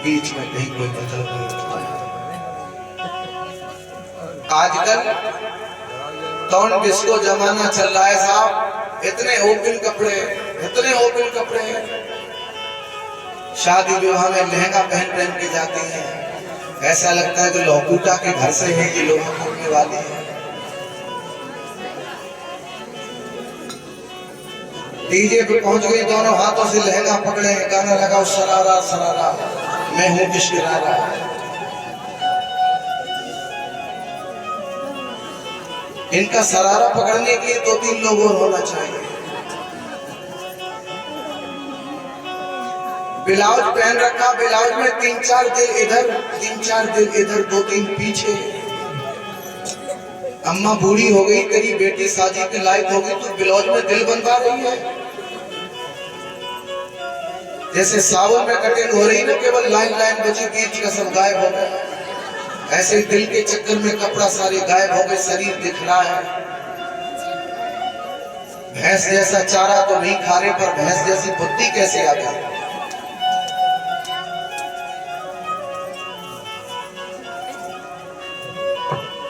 बीच में कहीं कोई मतलब नहीं। आजकल टॉन डिस्को जमाना चल रहा है साहब, इतने ओपन कपड़े, इतने ओपन कपड़े, शादी विवाह में लहंगा पहन पहन के जाती हैं, ऐसा लगता है कि लौकुटा के घर से है ये लोग होने वाले हैं। डीजे पे पहुंच गई, दोनों हाथों से लहंगा पकड़े, गाना लगाओ सरारा सरारा मैं हूं किशकिरारा। इनका सरारा पकड़ने के लिए 2-3 लोग और होना चाहिए। ब्लाउज पहन रखा, ब्लाउज में 3-4 दिल इधर, 3-4 दिल इधर, 2-3 पीछे। अम्मा बूढ़ी हो गई, तेरी बेटी शादी के लायक हो गई, तो ब्लाउज में दिल बनवा रही है। जैसे सावन में कटिंग हो रही ना, केवल लाइन लाइन बची, बीच का सब गायब हो गया, ऐसे ही दिल के चक्कर में कपड़ा सारे गायब हो गए, शरीर दिख रहा है। भैंस जैसा चारा तो नहीं खा रहे, पर भैंस जैसी बुद्धि कैसे आ गई।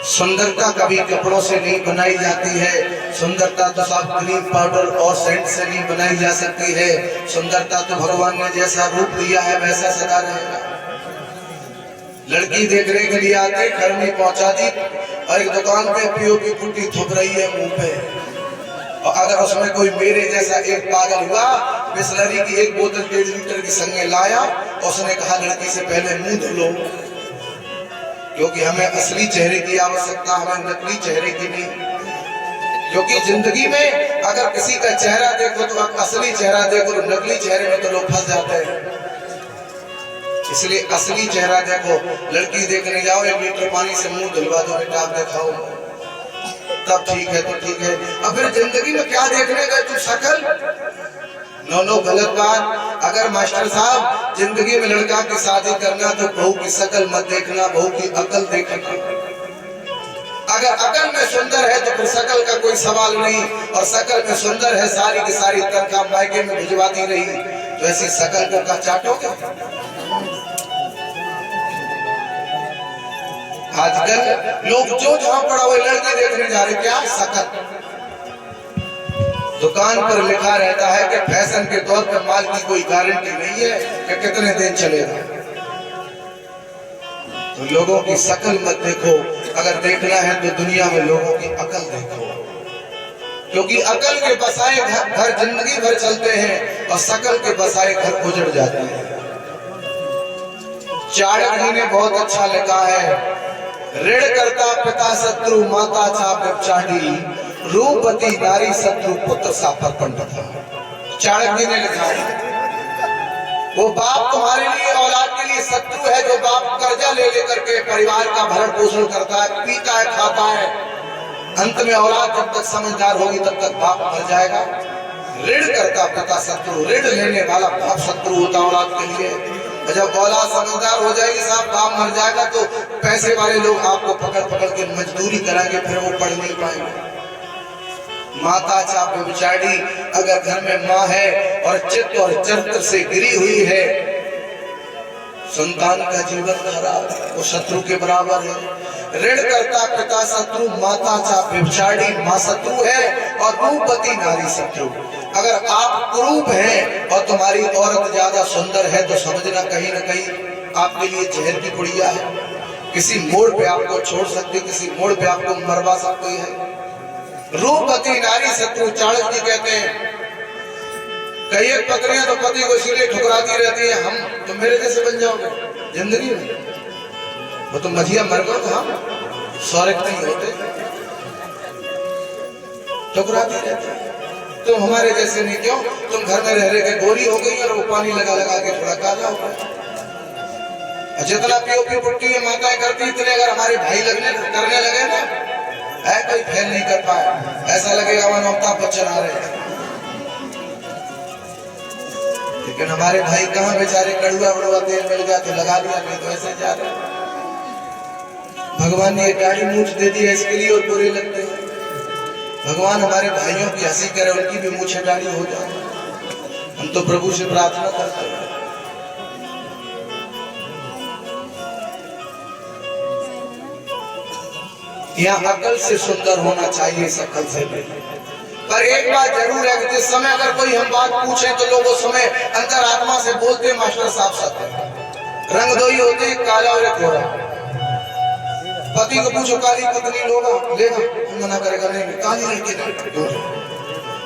सुंदरता कभी कपड़ों से नहीं बनाई जाती है, सुंदरता तो साफ क्रीम पाउडर और सेंट से नहीं बनाई जा सकती है। सुंदरता तो भगवान ने जैसा रूप दिया है वैसा सदा रहेगा। लड़की देखने के लिए आते, घर में पहुंचा दी और एक दुकान पे पीओपी पुट्टी थूक रही है मुंह पे, और अगर उसमें कोई मेरे जैसा एक पागल हुआ, बिस्लरी की 1 बोतल 1.5 लीटर की संगे लाया, उसने कहा लड़की से पहले मुंह धो लो, क्योंकि हमें असली चेहरे की आवश्यकता, हमें नकली चेहरे की नहीं। क्योंकि जिंदगी में अगर किसी का चेहरा देखो तो असली चेहरा देखो, नकली चेहरे में तो लोग फंस जाते हैं। इसलिए असली चेहरा देखो। लड़की देखने जाओ, 1 लीटर पानी से मुंह धुलवा दो, बेटा दिखाओ, तब ठीक है तो ठीक है। अब फिर जिंदगी में क्या देखने गए तू, शक्ल? नो गलत बात। अगर मास्टर साहब जिंदगी में लड़का की शादी करना तो बहू की शक्ल मत देखना, बहू की अकल देखना। अगर अकल में सुंदर है तो फिर शक्ल का कोई सवाल नहीं, और शक्ल में सुंदर है, सारी की सारी तनख्वाह मायके में भिजवाती रही, तो ऐसी शक्ल को क्या चाटोगे? आजकल लोग जो जहां पड़ा हुआ लड़के देखने जा रहे, क्या शक्ल? दुकान पर लिखा रहता है कि फैशन के तौर पर माल की कोई गारंटी नहीं है कि कितने दिन चलेगा। तो लोगों की शक्ल मत देखो, अगर देखना है तो दुनिया में लोगों की अकल देखो, क्योंकि अकल के बसाए घर जिंदगी भर चलते हैं और शक्ल के बसाए घर उजड़ जाते हैं। चाणक्य ने बहुत अच्छा लिखा है, ऋण करता पिता शत्रु माता चाप व्यभिचारी, रूपवती नारी शत्रु पुत्र सा परपंड था। चाणक्य ने लिखा है, वो बाप तुम्हारे लिए औलाद के लिए शत्रु है जो बाप कर्जा ले लेकर के परिवार का भरण पोषण करता है, पीता है, खाता है, अंत में औलाद जब तक समझदार होगी तब तक बाप मर जाएगा। ऋण करता पिता शत्रु, ऋण लेने वाला बाप शत्रु होता औलाद के लिए। जब औलाद समझदार हो जाएगी साहब, बाप मर जाएगा, तो पैसे वाले लोग आपको पकड़ पकड़ के मजदूरी कराएंगे, फिर वो पढ़ नहीं पाएंगे। माता चाप व्यभिचारी, अगर घर में माँ है और चित्त और चरित्र से गिरी हुई है, संतान का जीवन खराब है, वो शत्रु के बराबर है। ऋण करता पिता शत्रु माता चाप व्यभिचारी, माँ शत्रु है और रूपवती नारी शत्रु। अगर आप कुरूप हैं और तुम्हारी औरत ज्यादा सुंदर है तो समझना कहीं ना कहीं आपके लिए जहर की पुड़िया है, किसी मोड़ पे आपको छोड़ सकती, किसी मोड़ पे आपको मरवा सकती है। रूपवती नारी शत्रु, चाणक्य जी कहते हैं, कई एक पत्नियां तो पति को इसीलिए ठुकराती रहती है, हम तुम मेरे जैसे बन जाओगे जिंदगी में, वो तो मझिया मर गए तो हम सौरक नहीं होते, ठुकराती रहती है, तुम हमारे जैसे नहीं, क्यों? तुम घर में रह रहे के गोरी हो गई और वो पानी लगा लगा के थोड़ा काला हो गया। जितना पीओपी पुट्टी है माताएं करती, इतने अगर हमारे भाई करने लगे ना, है कोई फैल नहीं कर पाए, ऐसा लगेगा वहां अमिताभ बच्चन आ रहे हैं। लेकिन हमारे भाई कहाँ बेचारे, कड़ुआ बड़ुआ तेल मिल गया तो लगा लिया, नहीं तो ऐसे जा रहे हैं। भगवान ने गाड़ी मूछ दे दी है इसके लिए और बुरे लगते हैं। भगवान हमारे भाइयों की हंसी करे, उनकी भी मूछे डाली हो जाए। हम तो प्रभु से प्रार्थना करते हैं, यहाँ अकल से सुंदर होना चाहिए, शकल से नहीं। पर एक बात जरूर है कि जिस समय अगर कोई हम बात पूछे तो लोग उस समय अंतरात्मा से बोलते मास्टर साहब सत्य। रंग दो ही होते हैं, काला और गोरा। पति को पूछो काली पत्नी लोगा लेगा, मना करेगा नहीं, काली लड़की नहीं।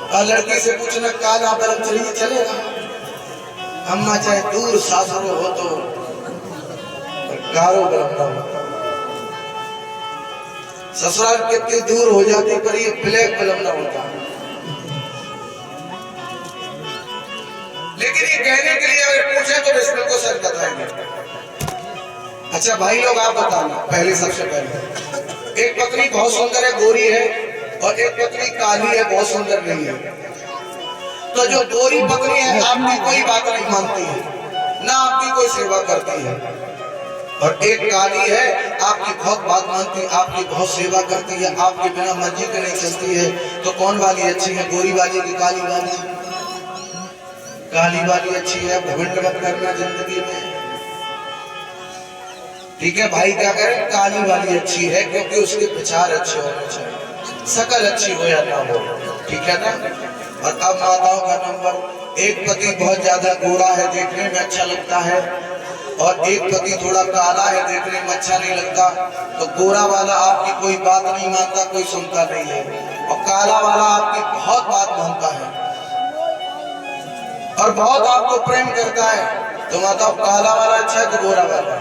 और लड़की से पूछना काला ब्रह्मचर्य चलेगा। अम्मा चाहे दूर सासुर हो तो कारो ब्रह्म, ससुराल कितनी दूर हो जाती पर ये ब्लैक ब्लम ना होता। लेकिन ये कहने के लिए अगर पूछे तो बिस्मिल को सच बताएंगे। अच्छा भाई लोग आप बताना, पहले सबसे पहले एक पत्नी बहुत सुंदर है, गोरी है, और एक पत्नी काली है, बहुत सुंदर नहीं है। तो जो गोरी पत्नी है आपकी कोई बात नहीं मानती है, ना आपकी कोई सेवा करती है, और एक काली है आपकी बहुत बात मानती है, आपकी बहुत सेवा करती है, आपके बिना मर्जी के नहीं चलती है। तो कौन वाली अच्छी है, गोरी वाली की काली वाली? काली वाली अच्छी है। घमंड मत करना जिंदगी में, ठीक है भाई। क्या करें, काली वाली अच्छी है क्योंकि उसके विचार अच्छे होने चाहिए, शकल अच्छी हो या ना हो, ठीक है ना। और अब माताओं का नंबर, एक पति बहुत ज्यादा गोरा है, देखने में अच्छा लगता है, और एक पति थोड़ा काला है, देखने में अच्छा नहीं लगता। तो गोरा वाला आपकी कोई बात नहीं मानता, कोई सुनता नहीं है, और काला वाला आपकी बहुत बात मानता है और बहुत आपको प्रेम करता है। तो माता काला वाला अच्छा है तो गोरा वाला?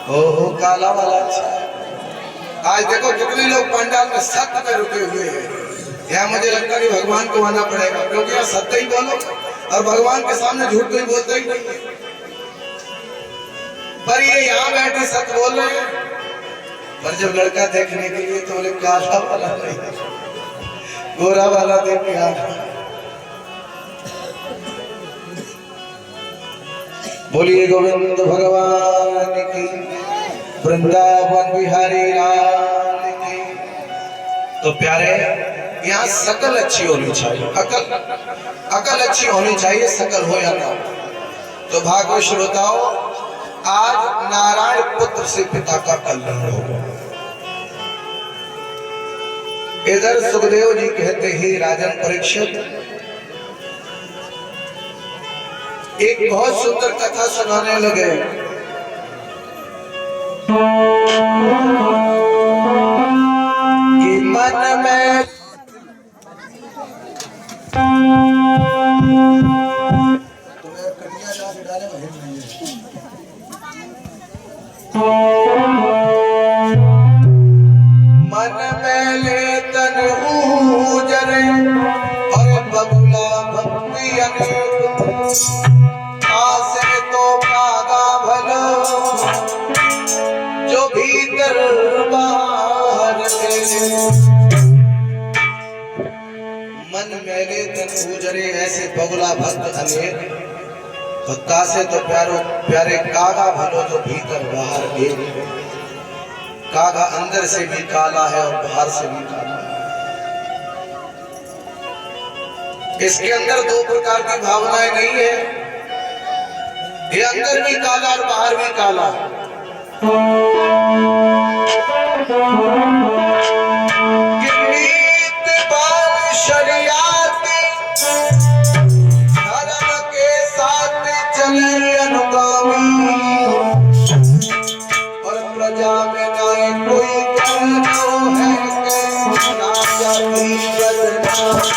ओहो, काला वाला अच्छा है। आज देखो कितने लोग पंडाल में सत्य पे रुके हुए हैं। यहाँ मुझे लगता है भगवान को आना पड़ेगा, क्योंकि यहाँ सत्य ही बोलो, और भगवान के सामने झूठ कोई बोलता ही नहीं है। पर ये यहाँ बैठे सत्य बोल रहे हैं, पर जब लड़का देखने के लिए तो बोले काला वाला नहीं, गोरा वाला देख के आ। बोलिए गोविंद भगवान की, वृंदावन बिहारी लाल की। तो प्यारे, यहाँ शकल अच्छी होनी चाहिए, अकल अच्छी होनी चाहिए, शकल हो या ना। तो भागवत श्रोताओ, आज नारायण पुत्र से पिता का कल्याण होगा। इधर सुखदेव जी कहते ही राजन परीक्षित एक बहुत सुंदर कथा सुनाने लगे। कि मन में मन में ले तन जरे, और बबुला भक्ति अनेक, आसे तो कागा भलो, जो भीतर बाहर मन मेले तन उजरे, ऐसे बगुला भक्त अनेक, भक्ता से तो प्यारे कागा भलो, जो भीतर बाहर एक। कागा अंदर से भी काला है और बाहर से भी काला है। इसके अंदर दो प्रकार की भावनाएं नहीं है, ये अंदर भी काला और बाहर भी काला। शरियाती धर्म के साथ चले अनुगामी, और प्रजा में नाए कोई करनो है के ना जाती बदनामी।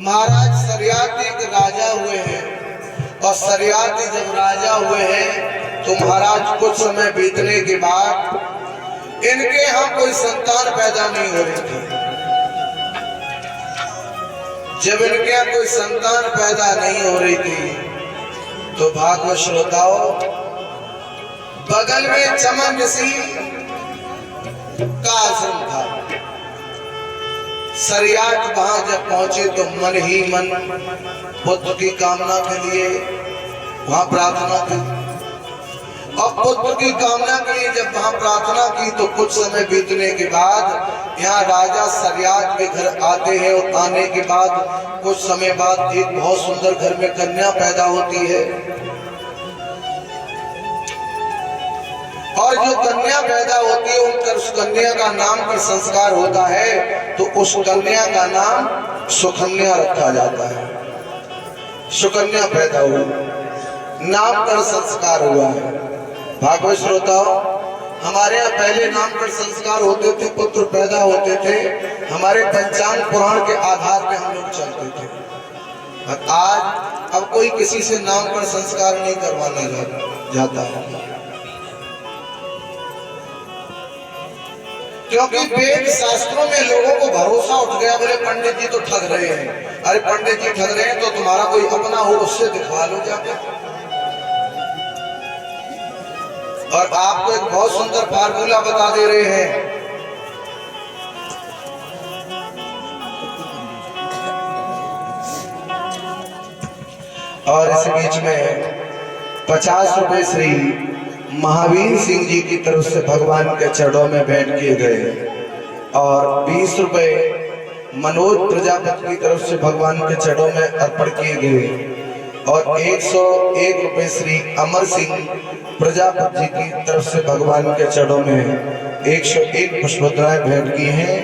महाराज सरियाती एक राजा हुए हैं, और सरियाती जब राजा हुए हैं तो महाराज कुछ समय बीतने के बाद इनके यहाँ कोई संतान पैदा नहीं हो रही थी। जब इनके यहाँ कोई संतान पैदा नहीं हो रही थी तो भागवत श्रोताओं बगल में चमन ऋषि का आश्रम था। सरियाट वहां जब पहुंचे तो मन ही मन पुत्र की कामना के लिए वहां प्रार्थना की। और पुत्र की कामना के लिए जब वहां प्रार्थना की तो कुछ समय बीतने के बाद यहाँ राजा सरियाट के घर आते हैं और आने के बाद कुछ समय बाद एक बहुत सुंदर घर में कन्या पैदा होती है। और जो कन्या पैदा होती है उनका उस कन्या का नाम पर संस्कार होता है तो उस कन्या का नाम सुकन्या रखा जाता है। सुकन्या पैदा हुई, नाम पर संस्कार हुआ है। भागवत श्रोताओं हमारे यहाँ पहले नाम पर संस्कार होते थे, पुत्र पैदा होते थे, हमारे पंचांग पुराण के आधार पे हम लोग चलते थे। और आज अब कोई किसी से नाम पर संस्कार नहीं करवाने जाता है, क्योंकि वेद शास्त्रों में लोगों को भरोसा उठ गया। बोले पंडित जी तो ठग रहे हैं। अरे पंडित जी ठग रहे हैं तो तुम्हारा कोई अपना हो उससे दिखवा लो जाके। और आपको एक बहुत सुंदर फार्मूला बता दे रहे हैं। और इस बीच में 50 रुपए श्री महावीर सिंह जी की तरफ से भगवान के चरणों में भेंट किए गए और 20 रुपए मनोज प्रजापति की तरफ से भगवान के चरणों में अर्पण किए गए और 101 रुपए श्री अमर सिंह प्रजापति जी की तरफ से भगवान के चरणों में 101 पुष्पद्राय भेंट की हैं।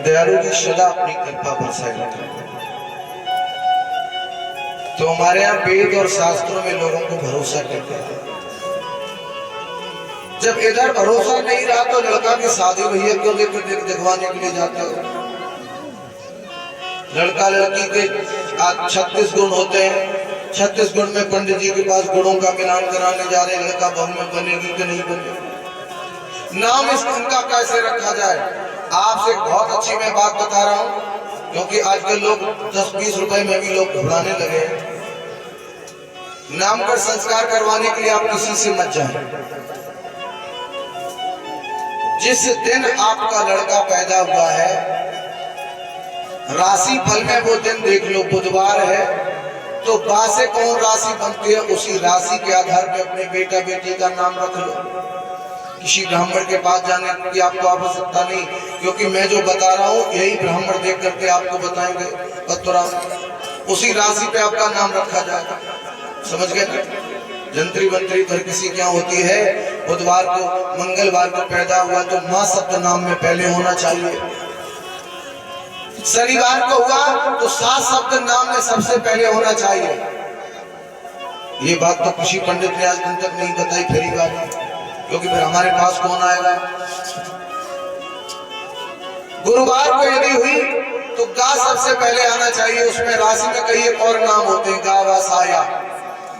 दयालु जी सदा अपनी कृपा बरसाए। तो हमारे यहाँ वेद और शास्त्रों में लोगों को भरोसा करते हैं। जब इधर भरोसा नहीं रहा तो लड़का की शादी भैया क्यों दिखवाने के लिए जाते हो। लड़का लड़की के 36 गुण होते हैं, 36 गुण में पंडित जी के पास गुणों का मिलान कराने जा रहे। लड़का बहू में बनेगी कि नहीं बनेगी। नाम इनका कैसे रखा जाए। आपसे बहुत अच्छी मैं बात बता रहा हूँ, क्योंकि आजकल लोग 10-20 रुपए में भी लोग घबराने लगे। नाम पर संस्कार करवाने के लिए आप किसी से मत जाए। जिस दिन आपका लड़का पैदा हुआ है राशि फल में वो दिन देख लो, बुधवार है तो बा से कौन राशि बनती है उसी राशि के आधार पे अपने बेटा बेटी का नाम रख लो। किसी ब्राह्मण के पास जाने की आपको आवश्यकता नहीं, क्योंकि मैं जो बता रहा हूँ यही ब्राह्मण देख करके आपको बताएंगे। उसी राशि पे आपका नाम रखा जाएगा। समझ गए। जंत्री मंत्री घर किसी क्या होती है, बुधवार को मंगलवार को पैदा हुआ तो माँ शब्द नाम में पहले होना चाहिए। शनिवार को हुआ तो 7 शब्द नाम में सबसे पहले होना चाहिए। ये बात तो किसी पंडित ने आज दिन तक नहीं बताई, फिर बात, क्योंकि फिर हमारे पास कौन आएगा। गुरुवार को यदि हुई तो गा सबसे पहले आना चाहिए। उसमें राशि में कई एक और नाम होते हैं, गा वा साया।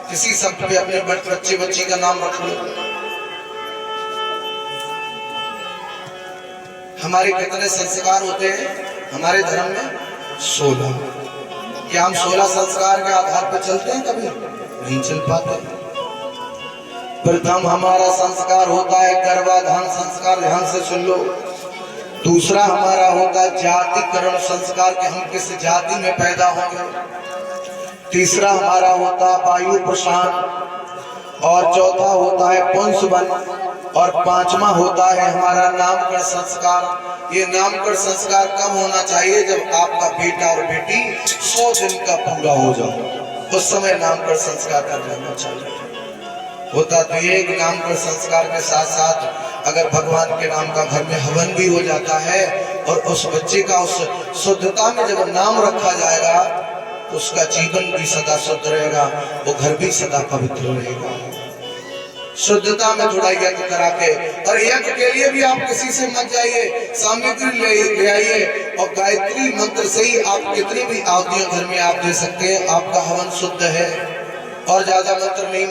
किसी शब्द पे अपने बच्चे बच्ची का नाम रख लो। हमारे कितने संस्कार होते हैं हमारे धर्म में? 16। क्या हम 16 संस्कार के आधार पर चलते हैं? कभी नहीं चल पाते। प्रथम हमारा संस्कार होता है गर्भाधान संस्कार, ध्यान से सुन लो। दूसरा हमारा होता है जातिकरण संस्कार के हम किस जाति में पैदा होंगे। तीसरा हमारा होता है वायु प्रशांत और चौथा होता है पुंसवन और 5वां होता है हमारा नामकरण संस्कार। ये नामकरण संस्कार कब होना चाहिए? जब आपका बेटा और बेटी 100 दिन का पूरा हो जाए, उस समय नामकरण संस्कार कर लेना चाहिए। होता तो ये नामकरण संस्कार के साथ साथ अगर भगवान के नाम का घर में हवन भी हो जाता है और उस बच्चे का उस शुद्धता में जब नाम रखा जाएगा तो उसका जीवन भी सदा शुद्ध रहेगा, वो घर भी सदा पवित्र रहेगा। शुद्धता में थोड़ा यज्ञ करा के, और यज्ञ के लिए भी आप किसी से मत जाइए, सामग्री ले आइए और गायत्री मंत्र से ही आप कितनी भी आहुतियां घर में आप दे सकते हैं। आपका हवन शुद्ध है और ज्यादा मंत्र नहीं